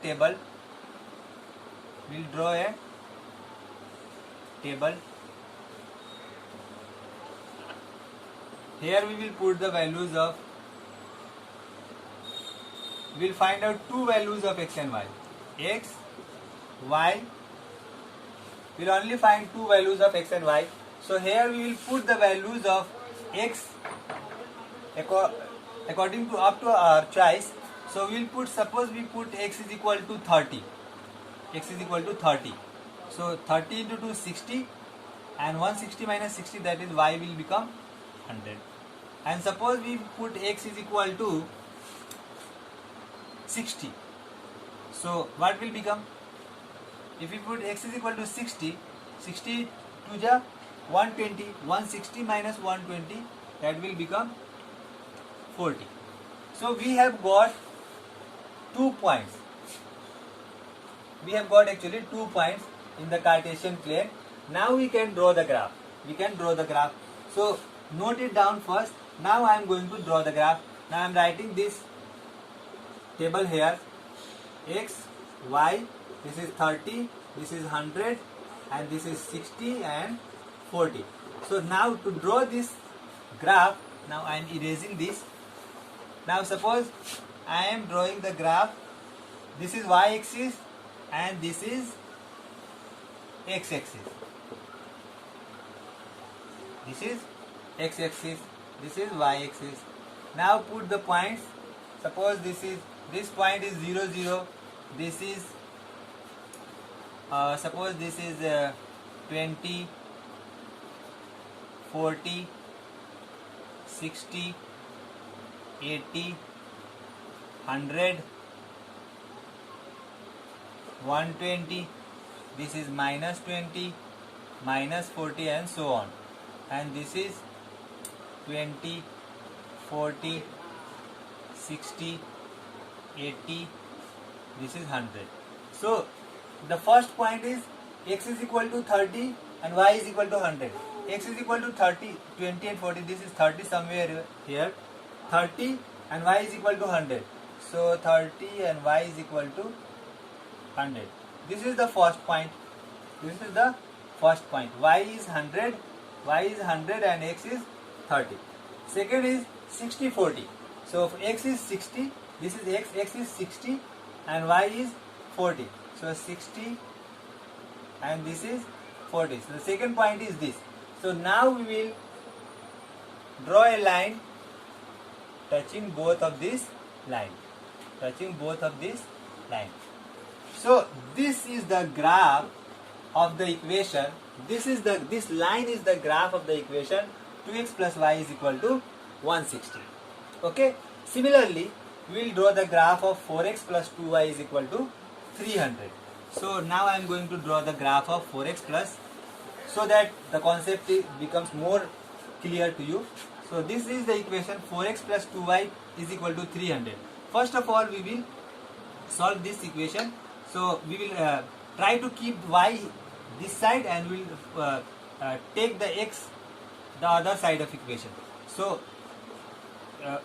table. We'll draw a table. Here we will put the values of, we'll find out two values of x and y. X, y, we'll only find two values of x and y. So here we will put the values of x according to up to our choice. So we will put, suppose we put x is equal to 30. X is equal to 30. So 30 into 2 is 60, and 160 minus 60, that is y will become 100. And suppose we put x is equal to 60. So what will become? If we put x is equal to 60, 60 to the 120, 160 minus 120, that will become 40. So we have got 2 points. We have got actually 2 points in the Cartesian plane. Now we can draw the graph. We can draw the graph. So note it down first. Now I am going to draw the graph. Now I am writing this table here. X, y, this is 30, this is 100, and this is 60 and 40. So now to draw this graph, now I am erasing this. Now suppose I am drawing the graph. This is y-axis and this is x-axis. This is x-axis, this is y-axis. Now put the points. Suppose this point is 0, 0. This is suppose this is 20, 40, 60, 80, 100, 120. This is minus 20, minus 40, and so on. And this is 20, 40, 60, 80, this is 100. So the first point is x is equal to 30 and y is equal to 100. X is equal to 30, 20 and 40, this is 30 somewhere here. 30 and y is equal to 100. So 30 and y is equal to 100. This is the first point. This is the first point. Y is 100, y is 100 and x is 30. Second is 60, 40. So if x is 60, this is x is 60 and y is 40. So 60 and this is 40. So the second point is this. So now we will draw a line touching both of these lines. Touching both of these lines. So this is the graph of the equation. This line is the graph of the equation 2x plus y is equal to 160. Okay. Similarly, we will draw the graph of 4x plus 2y is equal to 300. So now I am going to draw the graph of 4x plus, so that the concept becomes more clear to you. So this is the equation 4x plus 2y is equal to 300. First of all, we will solve this equation. So we will try to keep y this side and we will take the x the other side of equation. So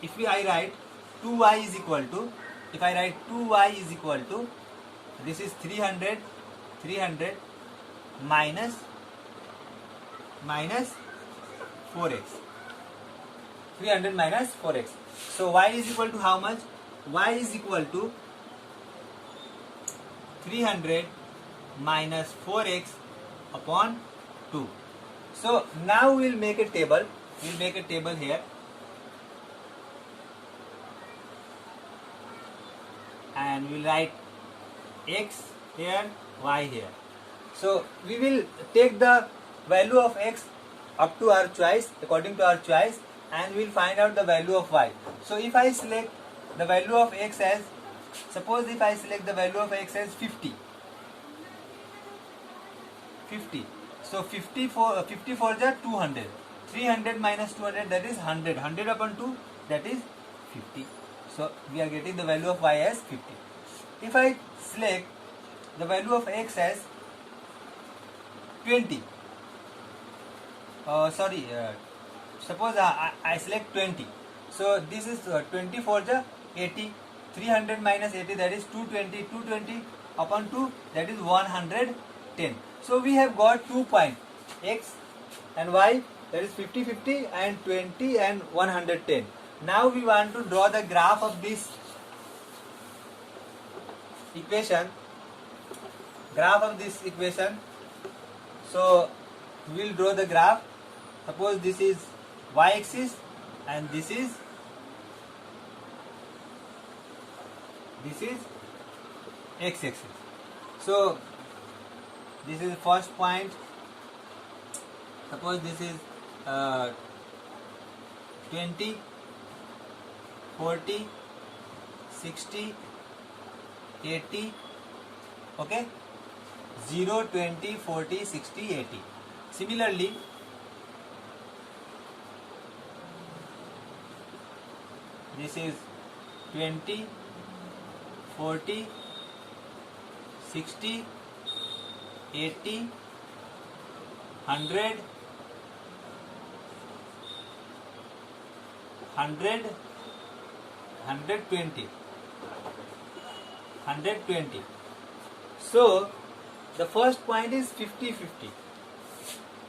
if I write 2y is equal to, if I write 2y is equal to, this is 300 minus 4x. 300 minus 4x. So y is equal to how much? Y is equal to 300 minus 4x upon 2. So now we will make a table. We will make a table here. And we will write x here, y here. So we will take the value of x up to our choice, according to our choice, and we will find out the value of y. So if I select the value of x as, suppose if I select the value of x as 50. So 50 for the 200. 300 minus 200, that is 100. 100 upon 2, that is 50. So we are getting the value of y as 50. If I select the value of x as 20, suppose I select 20. So this is 20 for the 80. 300 minus 80, that is 220. 220 upon 2, that is 110. So we have got 2 points, x and y, that is 50, 50 and 20 and 110. Now we want to draw the graph of this equation. So we will draw the graph. Suppose this is y-axis and this is x-axis. So this is the first point. Suppose this is 20, 40, 60, 80, okay, 0, 20, 40, 60, 80. Similarly, this is 20, 40, 60, 80, 100, 120. So the first point is 50, 50.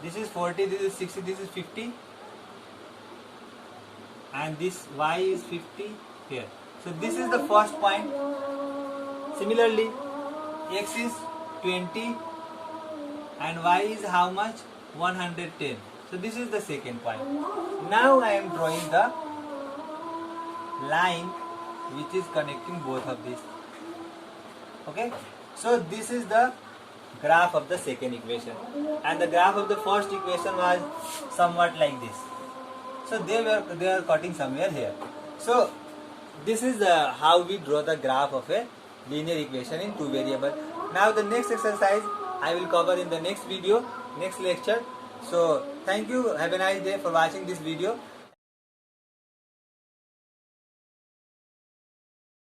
This is 40, this is 60, this is 50, and this y is 50 here. So this is the first point. Similarly, x is 20 and y is how much? 110. So this is the second point. Now I am drawing the line which is connecting both of these. Okay, so this is the graph of the second equation, and the graph of the first equation was somewhat like this. So they are cutting somewhere here. So this is how we draw the graph of a linear equation in two variable. Now the next exercise I will cover in the next video, next lecture. So thank you, have a nice day for watching this video.